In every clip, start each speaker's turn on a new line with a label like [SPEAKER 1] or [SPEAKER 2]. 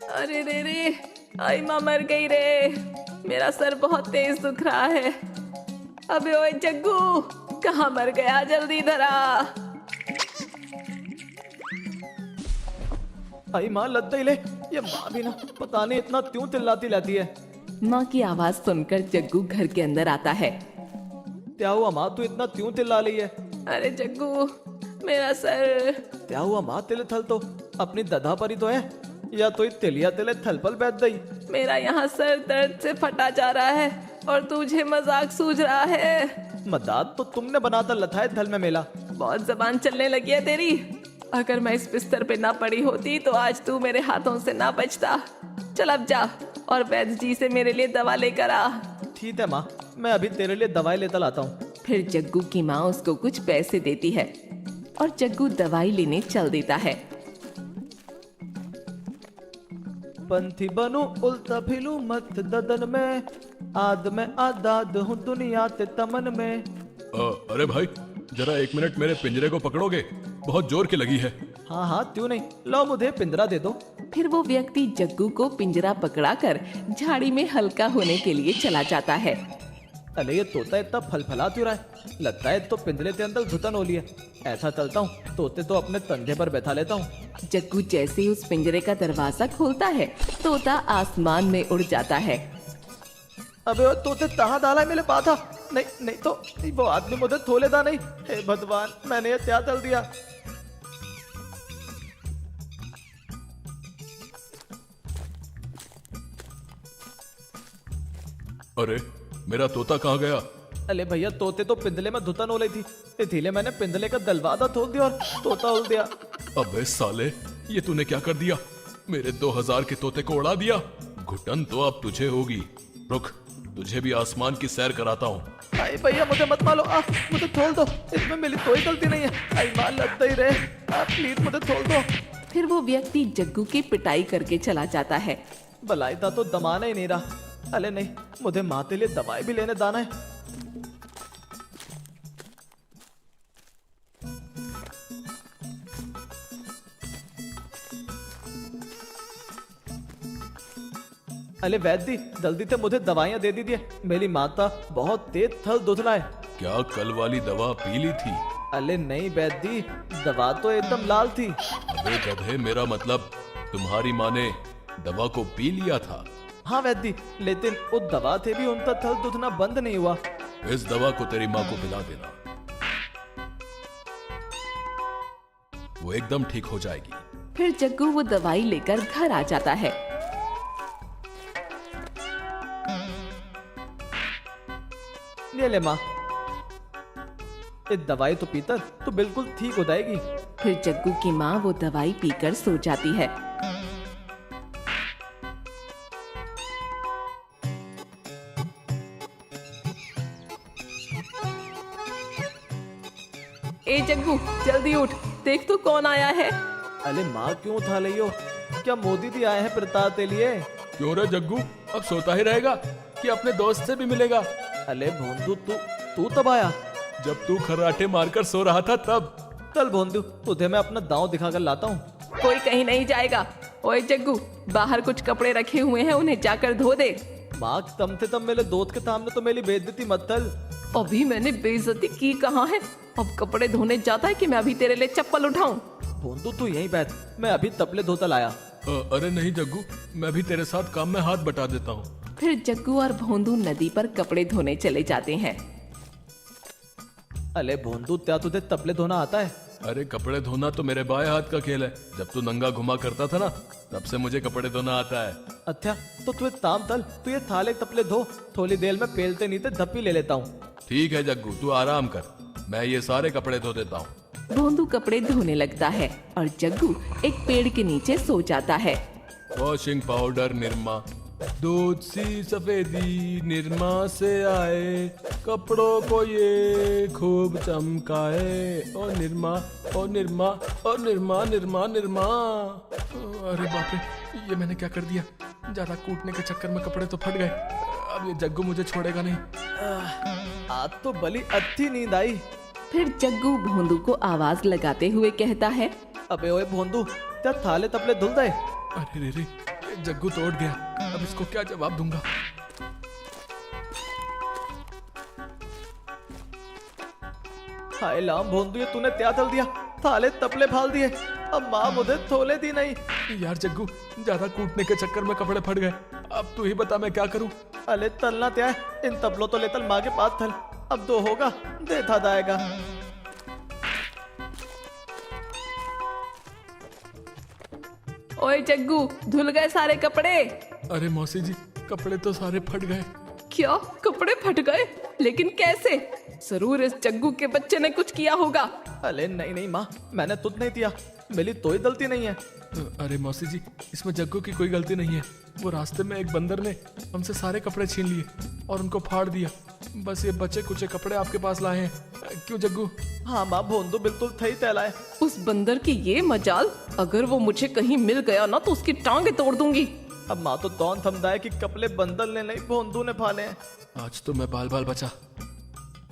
[SPEAKER 1] अरे रे रे, आई माँ मर गई रे। मेरा सर बहुत तेज दुख रहा है। अबे ओए जग्गू, कहाँ मर गया? जल्दी इधर आ।
[SPEAKER 2] आई माँ लग गई ले। ये माँ भी ना पता नहीं इतना क्यों चिल्लाती रहती है।
[SPEAKER 1] माँ की आवाज सुनकर जग्गू घर के अंदर आता है।
[SPEAKER 2] क्या हुआ माँ, तू इतना क्यों चिल्ला रही है?
[SPEAKER 1] अरे जग्गू, मेरा सर।
[SPEAKER 2] क्या हुआ माँ, तिले थल तो अपनी दधा परी तो है या तो तिलिया तिले थल पर बैठ गई?
[SPEAKER 1] मेरा यहाँ सर दर्द से फटा जा रहा है और तुझे मजाक सूझ रहा है।
[SPEAKER 2] मजाक तो तुमने बनाता लथा है थल में मेला।
[SPEAKER 1] बहुत जबान चलने लगी है तेरी। अगर मैं इस बिस्तर पे ना पड़ी होती तो आज तू मेरे हाथों से ना बचता। चल अब जा और वैद्य जी से मेरे लिए दवा लेकर आ।
[SPEAKER 2] ठीक है माँ, मैं अभी तेरे लिए दवाई लेता लाता हूँ।
[SPEAKER 1] फिर जग्गू की माँ उसको कुछ पैसे देती है और जग्गू दवाई लेने चल देता है।
[SPEAKER 2] पंथी बनू उल्टा फिलू मत ददन में, आद में आदाद हूँ दुनिया ते तमन में।
[SPEAKER 3] अरे भाई, जरा 1 मिनट मेरे पिंजरे को पकड़ोगे? बहुत जोर की लगी है।
[SPEAKER 2] हाँ हाँ क्यों नहीं, लो मुझे पिंजरा दे दो।
[SPEAKER 1] फिर वो व्यक्ति जग्गू को पिंजरा पकड़ाकर झाड़ी में हल्का होने के लिए चला जाता है।
[SPEAKER 2] अरे ये तोता इतना फलफला क्यों रहा है? लगता है तो पिंजरे के अंदर घुटन हो लिया। ऐसा चलता हूँ, तोते तो अपने कंधे पर बैठा लेता हूँ।
[SPEAKER 1] जग्गू जैसे ही उस पिंजरे का दरवाजा खोलता है, तोता आसमान में उड़ जाता है।
[SPEAKER 2] अबे वो तोते कहाँ डाला है मेरे पाथा? नहीं नहीं तो वो आदमी मुझे थोलेदा नहीं। हे भगवान, मैंने ये क्या कर दिया?
[SPEAKER 3] अरे मेरा तोता कहाँ गया?
[SPEAKER 2] अरे भैया, तोते तो पिंजले में धुतन हो रही थी, इसीलिए मैंने पिंजले का दरवाजा खोल दिया और तोता उड़ दिया।
[SPEAKER 3] अबे साले, ये तूने क्या कर दिया? मेरे 2000 के तोते को उड़ा दिया। घुटन तो अब तुझे होगी। रुक, तुझे भी आसमान की सैर कराता हूँ।
[SPEAKER 2] आई भैया मुझे मत मारो, मुझे छोड़ दो। इसमें मेरी कोई गलती नहीं है। आई मार लगता ही रहे, आप प्लीज मुझे छोड़ दो।
[SPEAKER 1] फिर वो व्यक्ति जग्गू की पिटाई करके चला जाता है।
[SPEAKER 2] भलाई था तो दमाना ही नहीं रहा। अरे नहीं, मुझे माँ के लिए दवाई भी लेने जाना है। अरे वैद्य, जल्दी से मुझे दवाइयाँ दे दीजिए। मेरी माता बहुत तेज थल दुधला है।
[SPEAKER 3] क्या कल वाली दवा पी ली थी?
[SPEAKER 2] अरे नहीं वैद्य, दवा तो एकदम लाल थी।
[SPEAKER 3] अबे गधे, मेरा मतलब तुम्हारी माँ ने दवा को पी लिया था।
[SPEAKER 2] हाँ वैद्य, लेकिन उस दवा से भी उनका थल दुखना बंद नहीं हुआ।
[SPEAKER 3] इस दवा को तेरी माँ को पिला देना, वो एकदम ठीक हो जाएगी।
[SPEAKER 1] फिर जग्गू वो दवाई लेकर घर आ जाता है।
[SPEAKER 2] ले ले माँ, ये दवाई तो पीकर तो बिल्कुल ठीक हो जाएगी।
[SPEAKER 1] फिर जग्गू की माँ वो दवाई पीकर सो जाती है। ए जग्गू, जल्दी उठ, देख तो कौन आया है।
[SPEAKER 2] अरे माँ क्यों उठा रही हो? क्या मोदी जी आए हैं प्रताप के लिए?
[SPEAKER 3] क्यों रे जग्गू, अब सोता ही रहेगा कि अपने दोस्त से भी मिलेगा?
[SPEAKER 2] अरे भोंदू, तू तब आया?
[SPEAKER 3] जब तू खर्राटे मारकर सो रहा था तब।
[SPEAKER 2] चल भोंदू, तुझे मैं अपना दांव दिखाकर लाता हूँ।
[SPEAKER 1] कोई कहीं नहीं जाएगा। ओए जग्गू, बाहर कुछ कपड़े रखे हुए हैं, उन्हें जाकर धो दे।
[SPEAKER 2] माँ तम थे तब मेरे दोस्त के सामने तो मेरी बेइज्जती मत कर।
[SPEAKER 1] अभी मैंने बेइज्जती की कहाँ है? अब कपड़े धोने जाता है कि मैं अभी तेरे लिए चप्पल उठाऊं?
[SPEAKER 2] भोंदू तू यहीं बैठ, मैं अभी तपले धोता लाया।
[SPEAKER 3] अरे नहीं जग्गू, मैं भी तेरे साथ काम में हाथ बटा देता हूँ।
[SPEAKER 1] फिर जग्गू और भोंदू नदी पर कपड़े धोने चले जाते हैं।
[SPEAKER 2] अरे भोंदू, क्या तुझे तपले धोना आता है?
[SPEAKER 3] अरे कपड़े धोना तो मेरे बाएं हाथ का खेल है। जब तू नंगा घुमा करता था ना, तब से मुझे कपड़े धोना आता है।
[SPEAKER 2] अच्छा तो तू एक काम तल, तू ये थाले तपले धो, थोड़ी देर में पेलते नीचे धप्पी ले लेता हूँ।
[SPEAKER 3] ठीक है जग्गू, तू आराम कर, मैं ये सारे कपड़े धो देता हूँ।
[SPEAKER 1] भोंदू कपड़े धोने लगता है और जग्गू एक पेड़ के नीचे सो जाता है।
[SPEAKER 3] वॉशिंग पाउडर निरमा, दूध सी सफेदी निरमा से आए, कपड़ों को ये खूब चमकाए। ओ निरमा, ओ निरमा, ओ निरमा, निरमा निरमा। अरे बाप रे, ये मैंने क्या कर दिया? ज्यादा कूटने के चक्कर में कपड़े तो फट गए। अब ये जग्गू मुझे छोड़ेगा नहीं।
[SPEAKER 2] आज तो बली अच्छी नींद आई।
[SPEAKER 1] फिर जग्गू भोंदू को आवाज लगाते हुए कहता है,
[SPEAKER 2] अबे ओए भोंदू, क्या थाले तपले धुल गए?
[SPEAKER 3] अरे रे रे, ये जग्गू तो उठ गया, अब इसको क्या जवाब दूंगा।
[SPEAKER 2] हाय लाम भोंदू, ये तूने क्या तल दिया? थाले तपले फाल दिए, अब माँ मुझे थोले दी नहीं।
[SPEAKER 3] यार जग्गू, ज्यादा कूटने के चक्कर में कपड़े फट गए। अब तू ही बता मैं क्या करूं।
[SPEAKER 2] अले तलना त्या है, इन तबलों तो ले तल माँ के पास थल, अब दो होगा दे था जाएगा।
[SPEAKER 1] ओए जग्गू, धुल गए सारे कपड़े।
[SPEAKER 3] अरे मौसी जी, कपड़े तो सारे फट गए।
[SPEAKER 1] क्या कपड़े फट गए? लेकिन कैसे? जरूर इस जग्गू के बच्चे ने कुछ किया होगा।
[SPEAKER 2] अले नहीं नहीं माँ, मैंने तुझ नहीं दिया, मेरी तो ही गलती नहीं है।
[SPEAKER 3] अरे मौसी जी, इसमें जग्गू की कोई गलती नहीं है। वो रास्ते में एक बंदर ने हमसे सारे कपड़े छीन लिए और उनको फाड़ दिया। बस ये बचे कुचे कपड़े आपके पास लाए हैं। क्यों जग्गू?
[SPEAKER 2] हाँ माँ भोंदू बिल्कुल थई तैलाए।
[SPEAKER 1] उस बंदर की ये मजाल, अगर वो मुझे कहीं मिल गया ना तो उसकी टांगे तोड़ दूंगी।
[SPEAKER 2] अब माँ तो तौन थमदाए कि कपड़े बंदर ने नहीं भोंदू ने फाले हैं।
[SPEAKER 3] आज तो मैं बाल बाल बचा।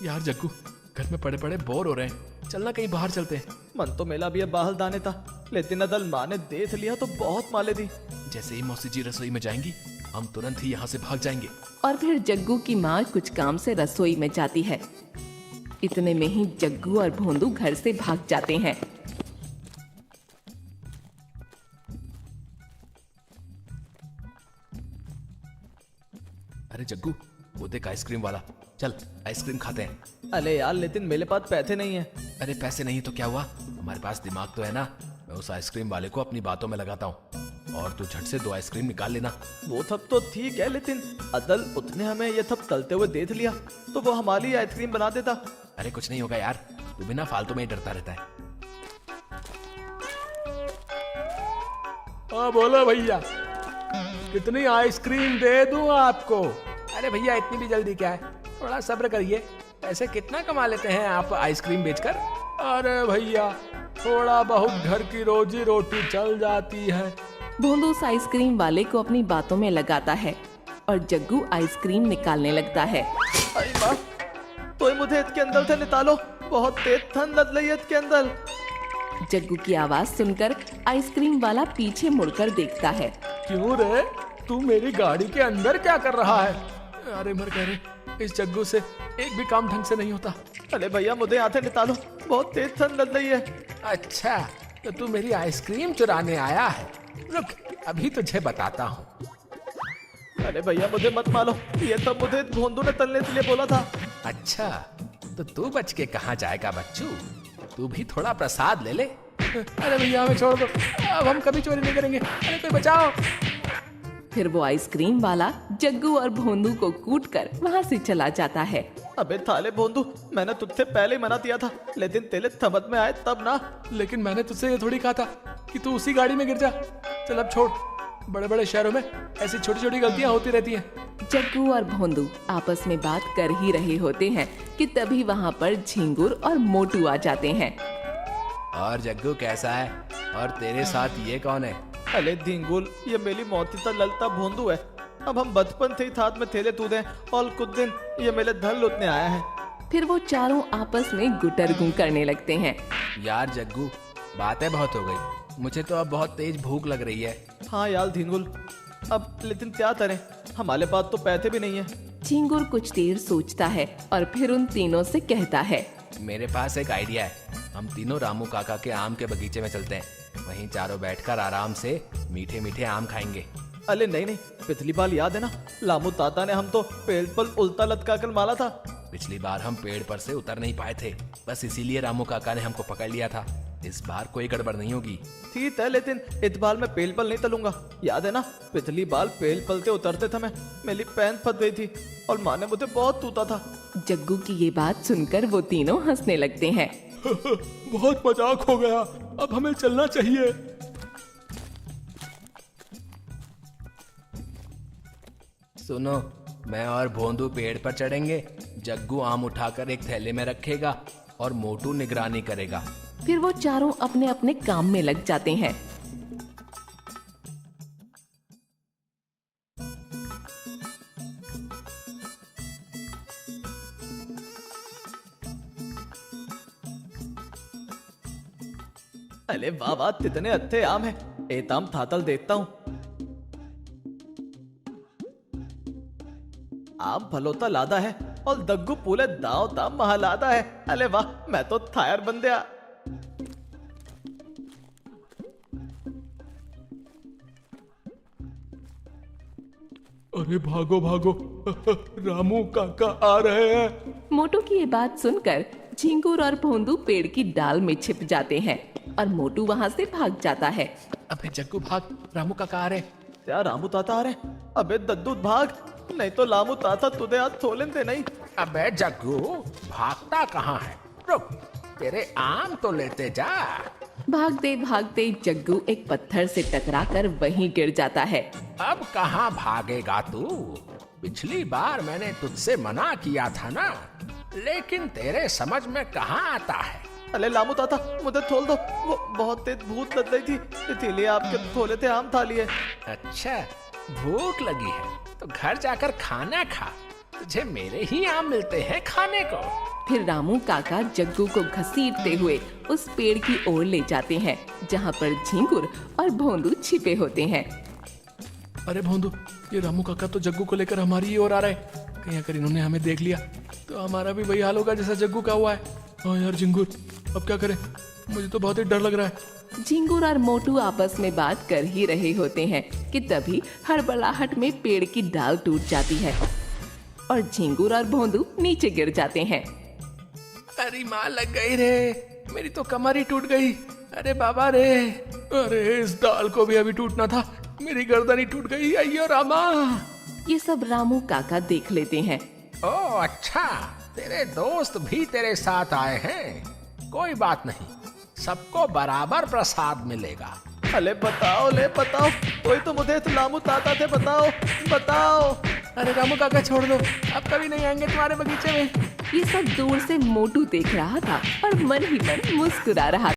[SPEAKER 3] यार जग्गू, घर में पड़े पड़े बोर हो रहे हैं, चलना कहीं बाहर चलते हैं।
[SPEAKER 2] मन तो मेला भी अब बाहर दाने था, लेकिन अदल माँ ने देख लिया तो बहुत माले दी।
[SPEAKER 3] जैसे ही मौसी जी रसोई में जाएंगी, हम तुरंत ही यहाँ से भाग जाएंगे।
[SPEAKER 1] और फिर जग्गू की माँ कुछ काम से रसोई में जाती है। इतने में ही जग्गू और भोंदू घर से भाग जाते हैं।
[SPEAKER 3] अरे जग्गू, वो देख आइसक्रीम वाला, चल आइसक्रीम खाते हैं।
[SPEAKER 2] अरे यार लेकिन मेरे पास पैसे नहीं है।
[SPEAKER 3] अरे पैसे नहीं तो क्या हुआ, हमारे पास दिमाग तो है ना। मैं उस आइसक्रीम वाले को अपनी बातों में लगाता हूँ और तू झट से 2 आइसक्रीम निकाल लेना।
[SPEAKER 2] वो थप तो ठीक है, लेकिन अदल उसने हमें ये थप तलते हुए देख लिया तो वो हमारी आइसक्रीम बना देता।
[SPEAKER 3] अरे कुछ नहीं होगा यार, तू बिना फालतू में ही डरता रहता है। बोलो भैया, कितनी आइसक्रीम दे दूं आपको? अरे भैया, इतनी भी जल्दी क्या है, थोड़ा सब्र करिए। पैसे कितना कमा लेते हैं आप आइसक्रीम बेचकर? अरे भैया, थोड़ा बहुत घर की रोजी रोटी चल जाती है।
[SPEAKER 1] भोंदू उस आइसक्रीम वाले को अपनी बातों में लगाता है और जग्गू आइसक्रीम निकालने लगता है।
[SPEAKER 2] अरे माँ, तो मुझे इसके अंदर से निकालो, बहुत तेज ठंड लग रही है इसके अंदर।
[SPEAKER 1] जग्गू की आवाज सुनकर आइसक्रीम वाला पीछे मुड़कर देखता है।
[SPEAKER 3] क्यों रे, तू मेरी गाड़ी के अंदर क्या कर रहा है? अरे मर गए रे, इस जग्गू से एक भी काम ढंग से नहीं होता।
[SPEAKER 2] अरे भैया मुझे यहाँ से निकालो, बहुत तेज ठंड लग रही है।
[SPEAKER 3] अच्छा, तो तू मेरी आइसक्रीम चुराने आया है? रुक, अभी तुझे बताता हूँ।
[SPEAKER 2] अरे भैया मुझे मत मारो, ये सब मुझे भोंदू ने तलने के लिए बोला था।
[SPEAKER 3] अच्छा, तो तू बच के कहाँ जाएगा बच्चू? तू भी थोड़ा प्रसाद ले ले। अरे भैया हमें छोड़ दो, अब हम कभी चोरी नहीं करेंगे। अरे कोई बचाओ।
[SPEAKER 1] फिर वो आइसक्रीम वाला जग्गू और भोंदू को कूटकर वहाँ से चला जाता है।
[SPEAKER 2] अबे थाले भोंदू, मैंने तुझसे पहले ही मना दिया था, लेकिन तेरे थमत में आए तब ना।
[SPEAKER 3] लेकिन मैंने तुझसे ये थोड़ी कहा था कि तू उसी गाड़ी में गिर जा। चल अब छोड़, बड़े बड़े शहरों में ऐसी छोटी छोटी गलतियां होती रहती हैं।
[SPEAKER 1] जग्गू और भोंदू आपस में बात कर ही रहे होते हैं कि तभी वहाँ पर झिंगुर और मोटू आ जाते हैं।
[SPEAKER 3] और जग्गू कैसा है? और तेरे साथ ये कौन है?
[SPEAKER 2] अले धिंगुल, ये मेरी मौतीता ललता भोंदू है। अब हम बचपन से ही साथ में थेले तूदे और कुछ दिन ये मेरे धन लुटने आया है।
[SPEAKER 1] फिर वो चारों आपस में गुटरगू करने लगते हैं।
[SPEAKER 3] यार जग्गू, बातें बहुत हो गई, मुझे तो अब बहुत तेज भूख लग रही है।
[SPEAKER 2] हाँ यार धिंगुल, अब लेकिन क्या करें, हमारे पास तो पैसे भी नहीं है।
[SPEAKER 1] झिंगुर कुछ देर सोचता है और फिर उन तीनों से कहता है,
[SPEAKER 3] मेरे पास एक आइडिया है। हम तीनों रामू काका के आम के बगीचे में चलते हैं, वहीं चारों बैठकर आराम से मीठे मीठे आम खाएंगे।
[SPEAKER 2] अरे नहीं नहीं, पिछली बार याद है ना, लामू ताता ने हम तो पेड़ पर उल्टा लटका कर मारा था।
[SPEAKER 3] पिछली बार हम पेड़ पर से उतर नहीं पाए थे, बस इसीलिए रामू काका ने हमको पकड़ लिया था। इस बार कोई गड़बड़ नहीं होगी।
[SPEAKER 2] ठीक है, लेकिन इस बार मैं पेड़ पर नहीं तलूंगा। याद है ना, पिछली बार पेड़ पलते उतरते थे मैं, मेरी पैन फंस गई थी और माँ ने मुझे बहुत टूटा था।
[SPEAKER 1] जग्गू की ये बात सुनकर वो तीनों हंसने लगते हैं।
[SPEAKER 3] बहुत मजाक हो गया, अब हमें चलना चाहिए। सुनो, मैं और भोंदू पेड़ पर चढ़ेंगे, जग्गू आम उठाकर एक थैले में रखेगा और मोटू निगरानी करेगा।
[SPEAKER 1] फिर वो चारों अपने अपने काम में लग जाते हैं।
[SPEAKER 2] अरे वाह वाह, कितने अच्छे आम है। एक आम थातल देखता हूँ। आम फलोता लादा है और दग्गू पूले दाव ता महलादा है। अरे वाह, मैं तो थायर बन गया।
[SPEAKER 3] अरे भागो भागो, रामू काका आ रहे हैं।
[SPEAKER 1] मोटू की ये बात सुनकर झिंगुर और भोंदू पेड़ की डाल में छिप जाते हैं और मोटू वहाँ से भाग जाता है।
[SPEAKER 3] अबे जग्गू भाग, रामू काका आ रहे।
[SPEAKER 2] क्या रामू ताता आ रहे? अबे दद्दू भाग, नहीं तो लामू ताता तुझे आज थोलें दे नहीं।
[SPEAKER 4] अबे जग्गू, भागता कहाँ है? रुक, तेरे आम तो लेते जा।
[SPEAKER 1] भागते भागते जग्गू एक पत्थर से टकराकर वहीं गिर जाता है।
[SPEAKER 4] अब कहाँ भागेगा तू? पिछली बार मैंने तुझसे मना किया था ना, लेकिन तेरे समझ में कहाँ आता है।
[SPEAKER 2] अरे लामू ताता, मुझे थोल दो, वो बहुत तेज भूत लग रही थी, इसीलिए आपके थोले थे आम था लिए।
[SPEAKER 4] अच्छा, भूख लगी है तो घर जाकर खाना खा, तुझे मेरे ही आम मिलते हैं खाने को।
[SPEAKER 1] फिर रामू काका जग्गू को घसीटते हुए उस पेड़ की ओर ले जाते हैं जहाँ पर झिंगुर और भोंदू छिपे होते हैं।
[SPEAKER 3] अरे भोंदू, ये रामू काका तो जग्गू को लेकर हमारी ही ओर आ रहे। कहीं अगर इन्होंने हमें देख लिया तो हमारा भी वही हाल होगा जैसा जग्गू का हुआ है। हाँ यार झिंगुर, अब क्या करें? मुझे तो बहुत ही डर लग रहा है।
[SPEAKER 1] झिंगुर और मोटू आपस में बात कर ही रहे होते हैं कि तभी हड़बड़ाहट में पेड़ की डाल टूट जाती है और झिंगुर और भोंदू नीचे गिर जाते हैं।
[SPEAKER 3] अरे माँ लग गई रे, मेरी तो कमर ही टूट गई। अरे बाबा रे, अरे इस डाल को भी अभी टूटना था, मेरी गर्दन ही टूट गई। अय्यो रामा।
[SPEAKER 1] ये सब रामू काका देख लेते हैं।
[SPEAKER 4] ओह अच्छा, तेरे दोस्त भी तेरे साथ आए हैं। कोई बात नहीं, सबको बराबर प्रसाद मिलेगा।
[SPEAKER 2] अरे बताओ, ले बताओ, कोई तो मुझे तो लामू ताता थे, बताओ बताओ।
[SPEAKER 3] अरे रामू काका छोड़ दो, अब कभी नहीं आएंगे तुम्हारे बगीचे में।
[SPEAKER 1] ये सब दूर से मोटू देख रहा था और मन ही मन मुस्कुरा रहा